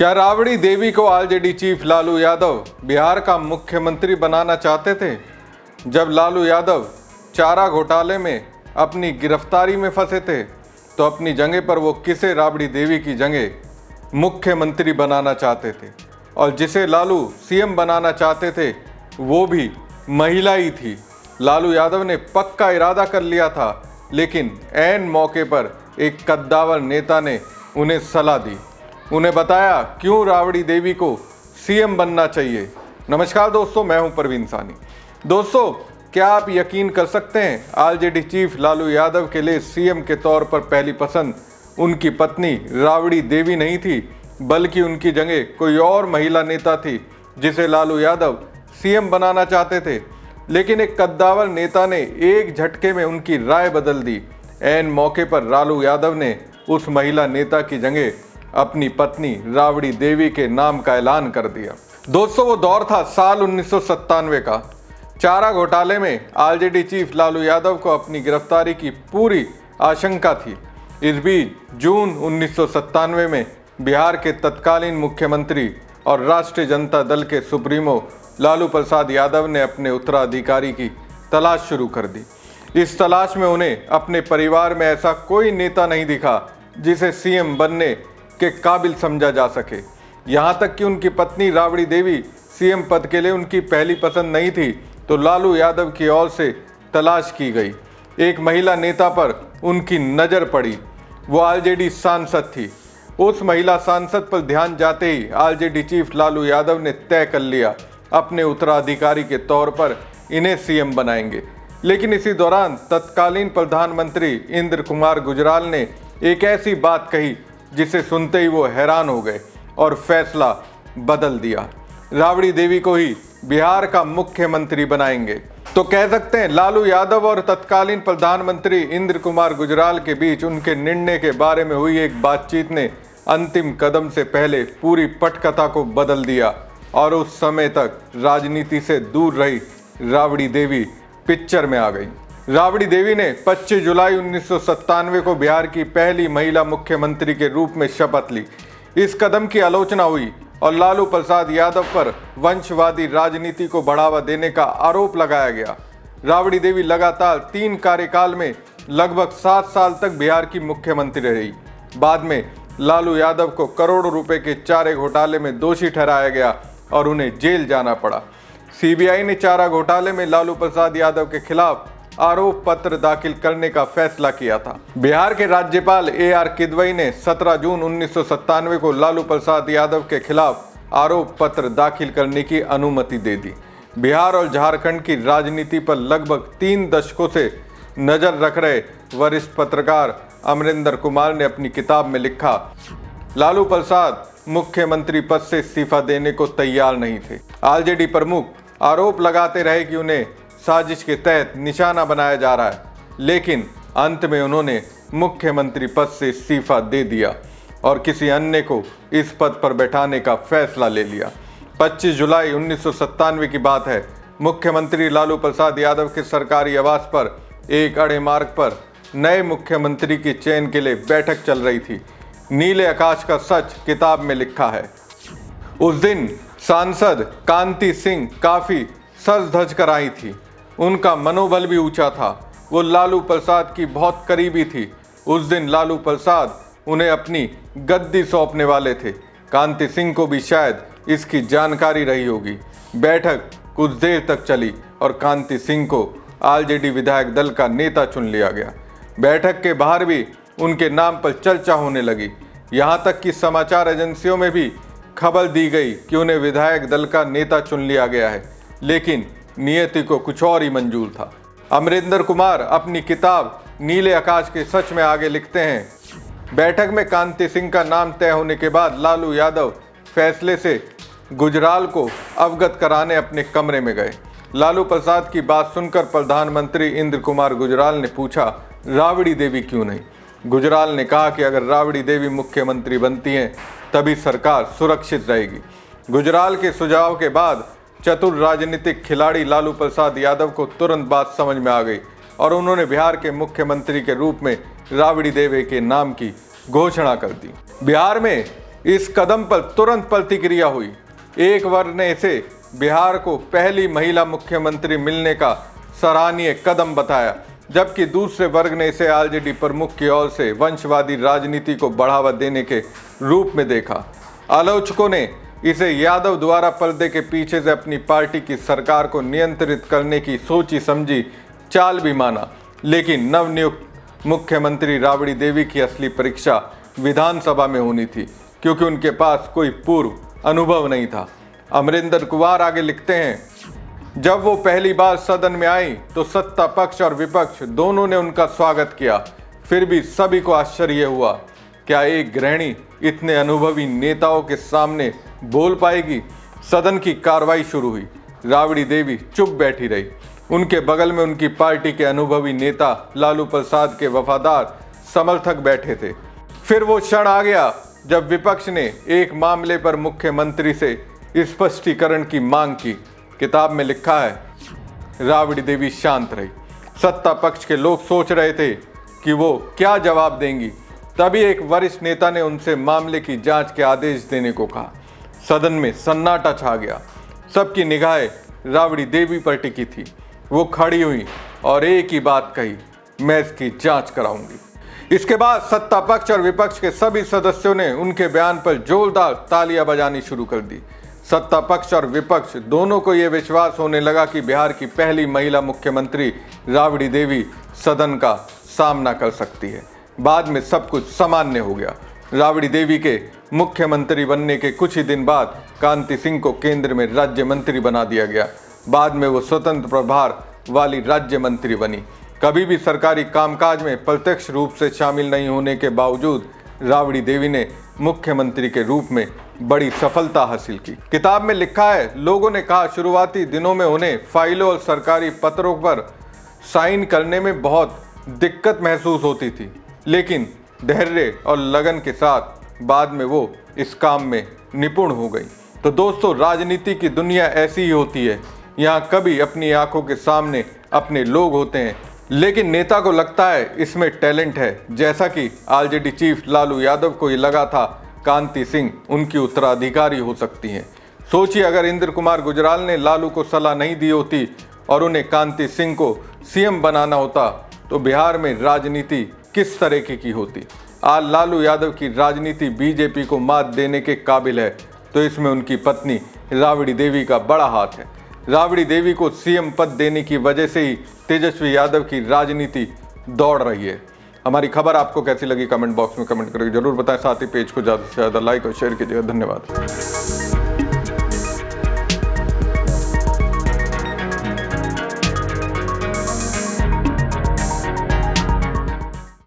क्या राबड़ी देवी को RJD chief Lalu Yadav Bihar का मुख्यमंत्री बनाना चाहते थे? जब लालू यादव चारा घोटाले में अपनी गिरफ्तारी में फंसे थे तो अपनी जगह पर वो किसे राबड़ी देवी की जगह मुख्यमंत्री बनाना चाहते थे, और जिसे लालू सीएम बनाना चाहते थे वो भी महिला ही थी। लालू यादव ने पक्का इरादा कर लिया था, लेकिन ऐन मौके पर एक कद्दावर नेता ने उन्हें सलाह दी, उन्हें बताया क्यों राबड़ी देवी को सीएम बनना चाहिए। नमस्कार दोस्तों, मैं हूं परवीन सानी। दोस्तों, क्या आप यकीन कर सकते हैं, आरजेडी चीफ लालू यादव के लिए सीएम के तौर पर पहली पसंद उनकी पत्नी राबड़ी देवी नहीं थी, बल्कि उनकी जगह कोई और महिला नेता थी जिसे लालू यादव सीएम बनाना चाहते थे। लेकिन एक कद्दावर नेता ने एक झटके में उनकी राय बदल दी। ऐन मौके पर लालू यादव ने उस महिला नेता की जगह अपनी पत्नी राबड़ी देवी के नाम का ऐलान कर दिया। दोस्तों, वो दौर था साल 1997 का। चारा घोटाले में आरजेडी चीफ लालू यादव को अपनी गिरफ्तारी की पूरी आशंका थी। इस बीच जून 1997 में बिहार के तत्कालीन मुख्यमंत्री और राष्ट्रीय जनता दल के सुप्रीमो लालू प्रसाद यादव ने अपने उत्तराधिकारी की तलाश शुरू कर दी। इस तलाश में उन्हें अपने परिवार में ऐसा कोई नेता नहीं दिखा जिसे सीएम बनने के काबिल समझा जा सके। यहाँ तक कि उनकी पत्नी राबड़ी देवी सीएम पद के लिए उनकी पहली पसंद नहीं थी, तो लालू यादव की ओर से तलाश की गई। एक महिला नेता पर उनकी नज़र पड़ी, वो आरजेडी सांसद थी। उस महिला सांसद पर ध्यान जाते ही आरजेडी चीफ लालू यादव ने तय कर लिया, अपने उत्तराधिकारी के तौर पर इन्हें सीएम बनाएंगे। लेकिन इसी दौरान तत्कालीन प्रधानमंत्री इंद्र कुमार गुजराल ने एक ऐसी बात कही जिसे सुनते ही वो हैरान हो गए और फैसला बदल दिया। राबड़ी देवी को ही बिहार का मुख्यमंत्री बनाएंगे। तो कह सकते हैं लालू यादव और तत्कालीन प्रधानमंत्री इंद्र कुमार गुजराल के बीच उनके निर्णय के बारे में हुई एक बातचीत ने अंतिम कदम से पहले पूरी पटकथा को बदल दिया, और उस समय तक राजनीति से दूर रही राबड़ी देवी पिक्चर में आ गई। राबड़ी देवी ने 25 जुलाई 1997 को बिहार की पहली महिला मुख्यमंत्री के रूप में शपथ ली। इस कदम की आलोचना हुई और लालू प्रसाद यादव पर वंशवादी राजनीति को बढ़ावा देने का आरोप लगाया गया। राबड़ी देवी लगातार 3 कार्यकाल में लगभग 7 साल तक बिहार की मुख्यमंत्री रही। बाद में लालू यादव को करोड़ों रुपए के चारे घोटाले में दोषी ठहराया गया और उन्हें जेल जाना पड़ा। सीबीआई ने चारा घोटाले में लालू प्रसाद यादव के खिलाफ आरोप पत्र दाखिल करने का फैसला किया था। बिहार के राज्यपाल AR किदवई ने 17 जून 1997 को लालू प्रसाद यादव के खिलाफ आरोप पत्र दाखिल करने की अनुमति दे दी। बिहार और झारखंड की राजनीति पर लगभग 3 दशकों से नजर रख रहे वरिष्ठ पत्रकार अमरिंदर कुमार ने अपनी किताब में लिखा, लालू प्रसाद मुख्यमंत्री पद से इस्तीफा देने को तैयार नहीं थे। आरजेडी प्रमुख आरोप लगाते रहे कि उन्हें साजिश के तहत निशाना बनाया जा रहा है, लेकिन अंत में उन्होंने मुख्यमंत्री पद से इस्तीफा दे दिया और किसी अन्य को इस पद पर बैठाने का फैसला ले लिया। 25 जुलाई 1997 की बात है। मुख्यमंत्री लालू प्रसाद यादव के सरकारी आवास पर एक अड़े मार्ग पर नए मुख्यमंत्री के चयन के लिए बैठक चल रही थी। नीले आकाश का सच किताब में लिखा है, उस दिन सांसद कांति सिंह काफी सज धज कर आई थी। उनका मनोबल भी ऊंचा था। वो लालू प्रसाद की बहुत करीबी थी। उस दिन लालू प्रसाद उन्हें अपनी गद्दी सौंपने वाले थे। कांति सिंह को भी शायद इसकी जानकारी रही होगी। बैठक कुछ देर तक चली और कांति सिंह को आरजेडी विधायक दल का नेता चुन लिया गया। बैठक के बाहर भी उनके नाम पर चर्चा होने लगी। यहाँ तक कि समाचार एजेंसियों में भी खबर दी गई कि उन्हें विधायक दल का नेता चुन लिया गया है, लेकिन नियति को कुछ और ही मंजूर था। अमरिंदर कुमार अपनी किताब नीले आकाश के सच में आगे लिखते हैं, बैठक में कांति सिंह का नाम तय होने के बाद लालू यादव फैसले से गुजराल को अवगत कराने अपने कमरे में गए। लालू प्रसाद की बात सुनकर प्रधानमंत्री इंद्र कुमार गुजराल ने पूछा, राबड़ी देवी क्यों नहीं? गुजराल ने कहा कि अगर राबड़ी देवी मुख्यमंत्री बनती हैं तभी सरकार सुरक्षित रहेगी। गुजराल के सुझाव के बाद चतुर राजनीतिक खिलाड़ी लालू प्रसाद यादव को तुरंत बात समझ में आ गई और उन्होंने बिहार के मुख्यमंत्री के रूप में राबड़ी देवी के नाम की घोषणा कर दी। बिहार में इस कदम पर तुरंत प्रतिक्रिया हुई। एक वर्ग ने इसे बिहार को पहली महिला मुख्यमंत्री मिलने का सराहनीय कदम बताया, जबकि दूसरे वर्ग ने इसे आरजेडी प्रमुख की ओर से वंशवादी राजनीति को बढ़ावा देने के रूप में देखा। आलोचकों ने इसे यादव द्वारा पर्दे के पीछे से अपनी पार्टी की सरकार को नियंत्रित करने की सोची समझी चाल भी माना। लेकिन नवनियुक्त मुख्यमंत्री राबड़ी देवी की असली परीक्षा विधानसभा में होनी थी, क्योंकि उनके पास कोई पूर्व अनुभव नहीं था। अमरिंदर कुमार आगे लिखते हैं, जब वो पहली बार सदन में आई तो सत्ता पक्ष और विपक्ष दोनों ने उनका स्वागत किया। फिर भी सभी को आश्चर्य हुआ, क्या एक गृहिणी इतने अनुभवी नेताओं के सामने बोल पाएगी। सदन की कार्रवाई शुरू हुई। राबड़ी देवी चुप बैठी रही। उनके बगल में उनकी पार्टी के अनुभवी नेता लालू प्रसाद के वफादार समर्थक बैठे थे। फिर वो क्षण आ गया जब विपक्ष ने एक मामले पर मुख्यमंत्री से स्पष्टीकरण की मांग की। किताब में लिखा है, राबड़ी देवी शांत रही। सत्ता पक्ष के लोग सोच रहे थे कि वो क्या जवाब देंगी। तभी एक वरिष्ठ नेता ने उनसे मामले की जांच के आदेश देने को कहा। सदन में सन्नाटा छा गया। सबकी निगाहें राबड़ी देवी पर टिकी थी। वो खड़ी हुई और एक ही बात कही, मैं इसकी जांच कराऊंगी। इसके बाद सत्ता पक्ष और विपक्ष के सभी सदस्यों ने उनके बयान पर जोरदार तालियां बजानी शुरू कर दी। सत्ता पक्ष और विपक्ष दोनों को यह विश्वास होने लगा कि बिहार की पहली महिला मुख्यमंत्री राबड़ी देवी सदन का सामना कर सकती है। बाद में सब कुछ सामान्य हो गया। राबड़ी देवी के मुख्यमंत्री बनने के कुछ ही दिन बाद कांति सिंह को केंद्र में राज्य मंत्री बना दिया गया। बाद में वो स्वतंत्र प्रभार वाली राज्य मंत्री बनी। कभी भी सरकारी कामकाज में प्रत्यक्ष रूप से शामिल नहीं होने के बावजूद राबड़ी देवी ने मुख्यमंत्री के रूप में बड़ी सफलता हासिल की। किताब में लिखा है, लोगों ने कहा शुरुआती दिनों में उन्हें फाइलों और सरकारी पत्रों पर साइन करने में बहुत दिक्कत महसूस होती थी, लेकिन धैर्य और लगन के साथ बाद में वो इस काम में निपुण हो गई। तो दोस्तों, राजनीति की दुनिया ऐसी ही होती है। यहाँ कभी अपनी आंखों के सामने अपने लोग होते हैं, लेकिन नेता को लगता है इसमें टैलेंट है। जैसा कि आरजेडी चीफ लालू यादव को ये लगा था कांति सिंह उनकी उत्तराधिकारी हो सकती हैं। सोचिए, अगर इंद्र कुमार गुजराल ने लालू को सलाह नहीं दी होती और उन्हें कांति सिंह को सीएम बनाना होता तो बिहार में राजनीति किस तरीके की होती। आज लालू यादव की राजनीति बीजेपी को मात देने के काबिल है, तो इसमें उनकी पत्नी राबड़ी देवी का बड़ा हाथ है। राबड़ी देवी को सीएम पद देने की वजह से ही तेजस्वी यादव की राजनीति दौड़ रही है। हमारी खबर आपको कैसी लगी कमेंट बॉक्स में कमेंट करके जरूर बताएं। साथ ही पेज को ज़्यादा से ज़्यादा लाइक और शेयर कीजिएगा। धन्यवाद।